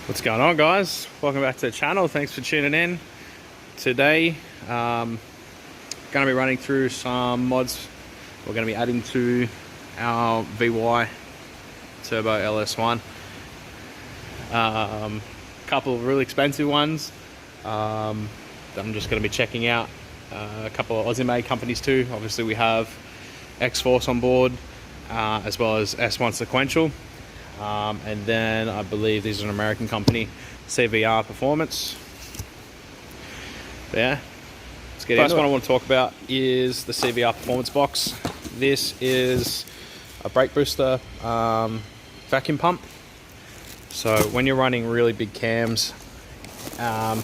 What's going on, guys? Welcome back to the channel. Thanks for tuning in. Today going to be running through some mods we're going to be adding to our VY Turbo LS1. Couple of really expensive ones that I'm just going to be checking out. A couple of Aussie made companies too. Obviously we have X-Force on board, as well as S1 Sequential. And then I believe these are an American company, CVR Performance. But yeah, let's get First one I want to talk about is the CVR Performance box. This is a brake booster vacuum pump. So when you're running really big cams, or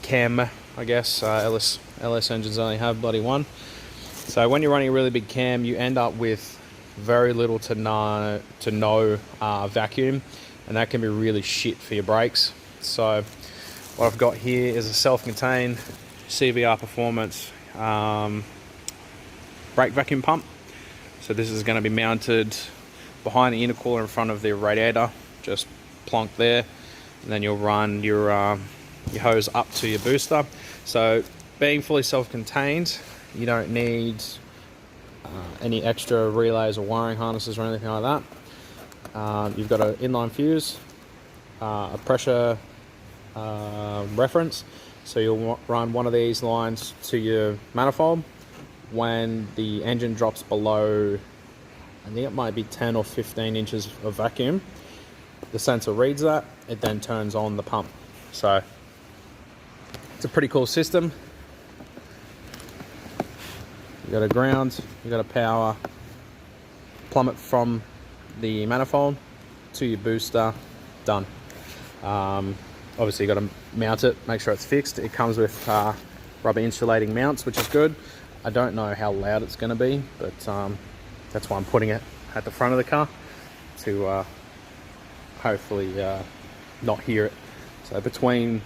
cam, I guess, LS engines only have bloody one. So when you're running a really big cam, you end up with very little to no vacuum, and that can be really shit for your brakes. So what I've got here is a self-contained CVR Performance brake vacuum pump. So this is going to be mounted behind the intercooler in front of the radiator, just plonked there, and then you'll run your hose up to your booster. So being fully self-contained, you don't need any extra relays or wiring harnesses or anything like that. You've got an inline fuse, a pressure reference, so you'll run one of these lines to your manifold. When the engine drops below, I think it might be 10 or 15 inches of vacuum, the sensor reads that, it then turns on the pump. So it's a pretty cool system. You got a ground, you got a power, plummet from the manifold to your booster, done. Obviously you got to mount it, make sure it's fixed. It comes with rubber insulating mounts, which is good. I don't know how loud it's going to be, but that's why I'm putting it at the front of the car to hopefully not hear it. So between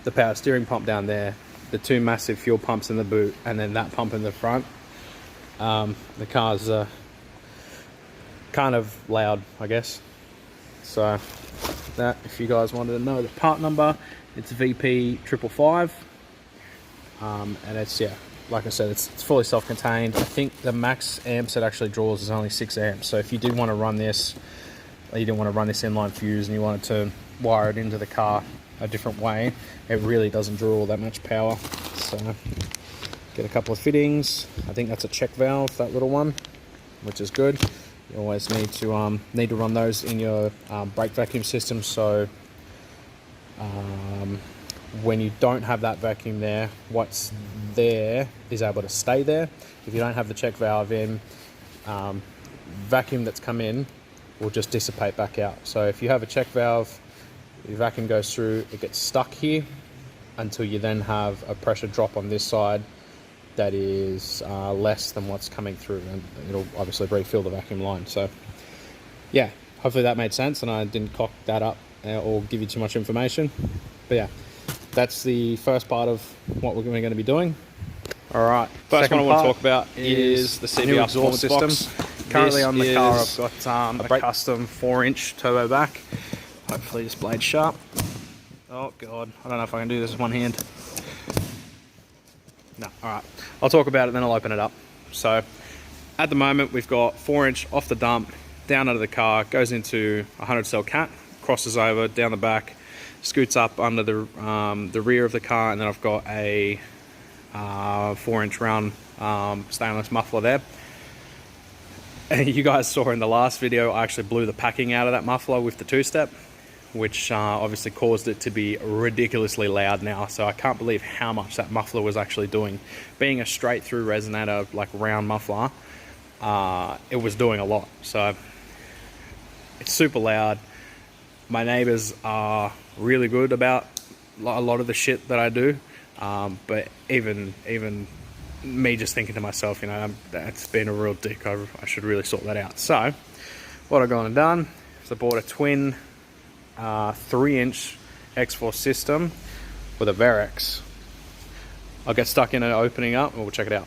the power steering pump down there, the two massive fuel pumps in the boot, and then that pump in the front, the car's kind of loud, I guess. So that, if you guys wanted to know the part number, it's VP 555, and it's, yeah, like I said, it's fully self-contained. I think the max amps it actually draws is only 6 amps. So if you did want to run this, you didn't want to run this inline fuse and you wanted to wire it into the car a different way, it really doesn't draw all that much power. So get a couple of fittings. I think that's a check valve, that little one, which is good. You always need to run those in your brake vacuum system, so when you don't have that vacuum there, what's there is able to stay there. If you don't have the check valve in, vacuum that's come in will just dissipate back out. So if you have a check valve, your vacuum goes through, it gets stuck here until you then have a pressure drop on this side that is less than what's coming through, and it'll obviously refill the vacuum line. So yeah, hopefully that made sense and I didn't cock that up or give you too much information. But yeah, that's the first part of what we're going to be doing. All right, first one I want to talk about is the CVR exhaust system. Currently on the car I've got a custom 4-inch turbo back. Hopefully this blade's sharp. Oh god, I don't know if I can do this with one hand. No, alright. I'll talk about it, then I'll open it up. So, at the moment we've got 4-inch off the dump, down under the car, goes into a 100 cell cat, crosses over, down the back, scoots up under the rear of the car, and then I've got a 4-inch round stainless muffler there. And you guys saw in the last video, I actually blew the packing out of that muffler with the 2-step, which obviously caused it to be ridiculously loud now. So I can't believe how much that muffler was actually doing. Being a straight through resonator, like round muffler, it was doing a lot. So it's super loud. My neighbors are really good about a lot of the shit that I do. But even me just thinking to myself, you know, that's been a real dick. I should really sort that out. So what I've gone and done is I bought a twin 3-inch X-Force system with a Varex. I'll get stuck in it opening up and we'll check it out.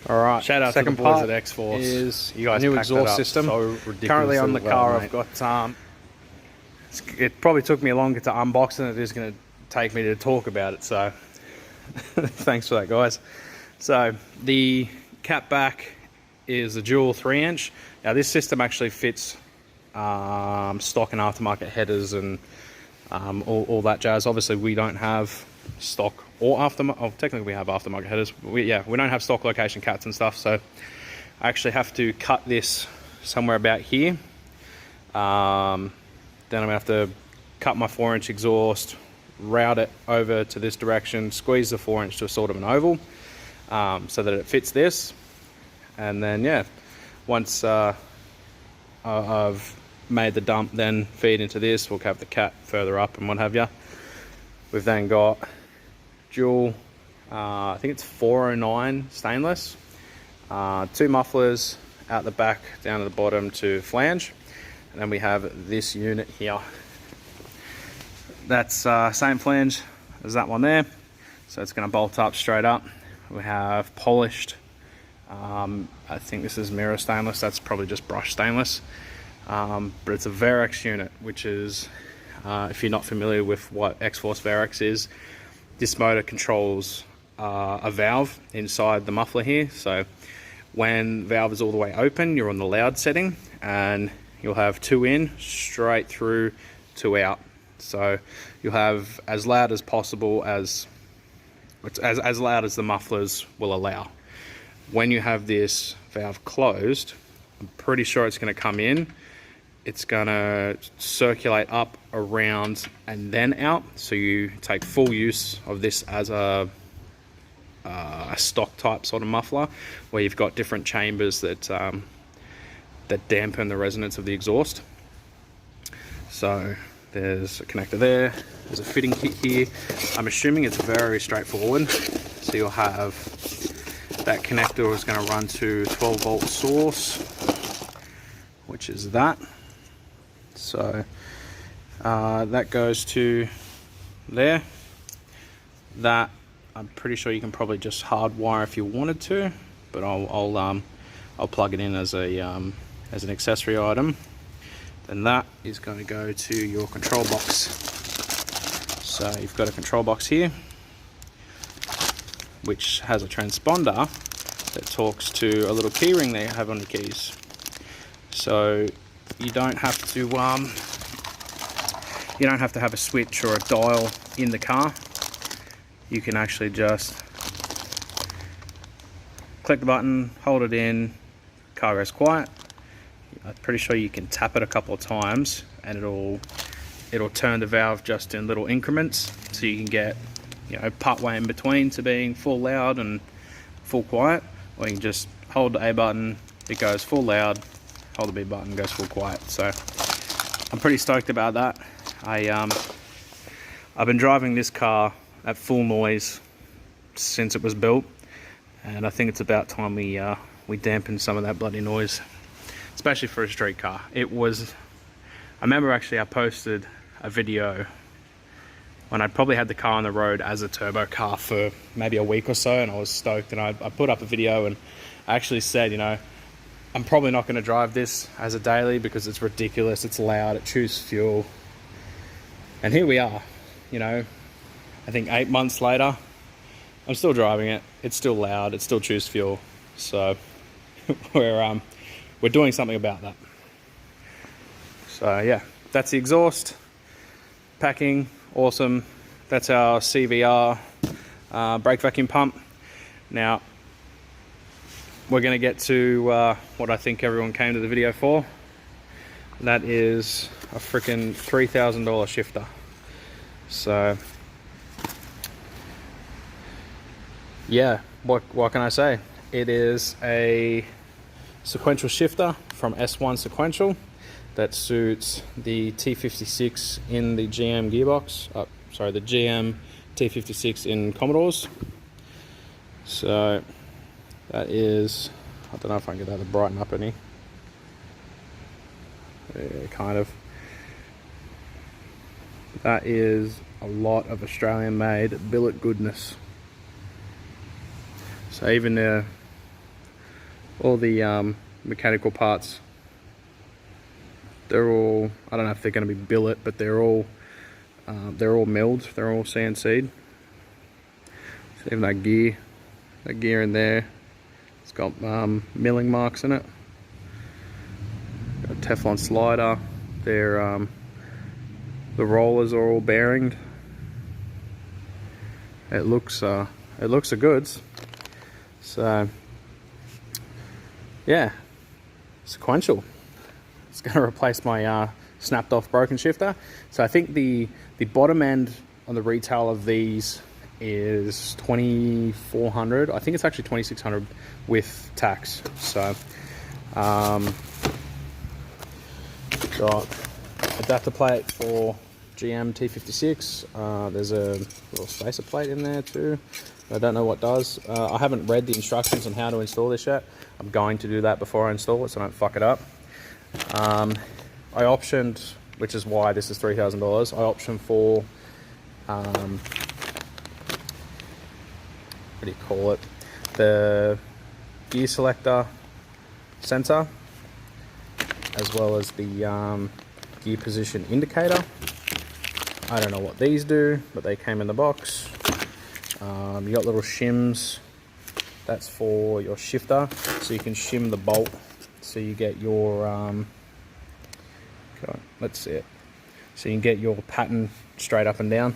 All right, shout out to the boys at X-Force. Is you guys new exhaust system. So currently on the car, I've got It probably took me longer to unbox than it is going to take me to talk about it, so thanks for that, guys. So the cat back is a dual 3-inch. Now this system actually fits stock and aftermarket headers and all that jazz. Obviously we don't have stock or aftermarket, oh, technically we have aftermarket headers, but we don't have stock location cats and stuff, so I actually have to cut this somewhere about here. Then I'm gonna have to cut my 4-inch exhaust, route it over to this direction, squeeze the 4-inch to a sort of an oval, so that it fits this. And then yeah, once I've made the dump, then feed into this, we'll have the cat further up and what have you. We've then got dual, I think it's 409 stainless, 2 mufflers out the back down to the bottom to flange, and then we have this unit here. That's same flange as that one there, so it's going to bolt up straight up. We have polished, I think this is mirror stainless, that's probably just brush stainless, but it's a Verex unit, which is, if you're not familiar with what X-Force Verex is, this motor controls a valve inside the muffler here. So when the valve is all the way open, you're on the loud setting, and you'll have 2 in, straight through, 2 out. So you'll have as loud as possible, as loud as the mufflers will allow. When you have this valve closed, I'm pretty sure it's going to come in, it's going to circulate up, around, and then out. So you take full use of this as a stock type sort of muffler, where you've got different chambers that that dampen the resonance of the exhaust. So there's a connector there, there's a fitting kit here. I'm assuming it's very straightforward. So you'll have that connector is going to run to 12-volt source, which is that. So that goes to there. That I'm pretty sure you can probably just hardwire if you wanted to, but I'll plug it in as an accessory item. Then that is going to go to your control box. So you've got a control box here, which has a transponder that talks to a little key ring that you have on the keys. So you don't have to have a switch or a dial in the car. You can actually just click the button, hold it in, car goes quiet. I'm pretty sure you can tap it a couple of times and it'll turn the valve just in little increments, so you can get, you know, part way in between to being full loud and full quiet, or you can just hold the A button, it goes full loud, hold the B button, goes full quiet. So I'm pretty stoked about that. I've been driving this car at full noise since it was built, and I think it's about time we dampen some of that bloody noise, especially for a street car. I remember actually I posted a video when I probably had the car on the road as a turbo car for maybe a week or so, and I was stoked, and I put up a video and I actually said, you know, I'm probably not going to drive this as a daily because it's ridiculous, it's loud, it chews fuel. And here we are, you know, I think 8 months later, I'm still driving it, it's still loud, it still chews fuel. So we're doing something about that. So yeah, that's the exhaust. Packing, awesome. That's our CVR brake vacuum pump. Now, we're going to get to what I think everyone came to the video for. That is a freaking $3,000 shifter. So yeah, what can I say? It is a sequential shifter from S1 Sequential that suits the T56 in the GM gearbox. The GM T56 in Commodores. So that is, I don't know if I can get that to brighten up any. Yeah, kind of. That is a lot of Australian made billet goodness. So even all the mechanical parts They're all, I don't know if they're going to be billet, but they're all milled. They're all CNC'd. So even that gear in there, it's got milling marks in it. Got a Teflon slider. They're the rollers are all bearinged. It looks a goods. So yeah, sequential. It's going to replace my snapped off broken shifter. So I think the bottom end on the retail of these is 2,400. I think it's actually 2,600 with tax. So got adapter plate for GM T56. There's a little spacer plate in there too. I don't know what does. I haven't read the instructions on how to install this yet. I'm going to do that before I install it so I don't fuck it up. I optioned, which is why this is $3,000. I optioned for what do you call it? The gear selector sensor, as well as the gear position indicator. I don't know what these do, but they came in the box. You got little shims. That's for your shifter, so you can shim the bolt, so you get your let's see it. So you can get your pattern straight up and down.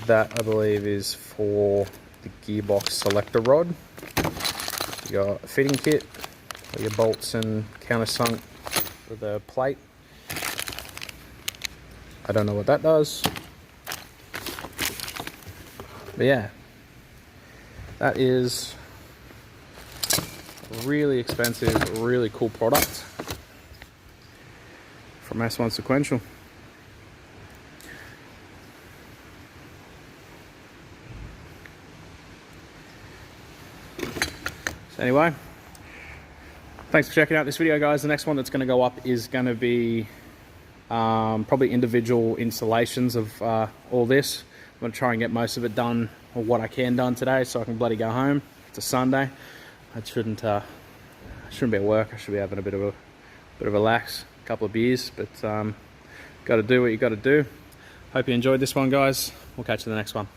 That I believe is for the gearbox selector rod. You got a fitting kit for your bolts and countersunk with a plate. I don't know what that does. But yeah, that is a really expensive, really cool product from S1 Sequential. So anyway, thanks for checking out this video, guys. The next one that's going to go up is going to be probably individual installations of all this. I'm going to try and get most of it done, or what I can done today, so I can bloody go home. It's a Sunday. I shouldn't be at work. I should be having a bit of a relax, a couple of beers, but got to do what you got to do. Hope you enjoyed this one, guys. We'll catch you in the next one.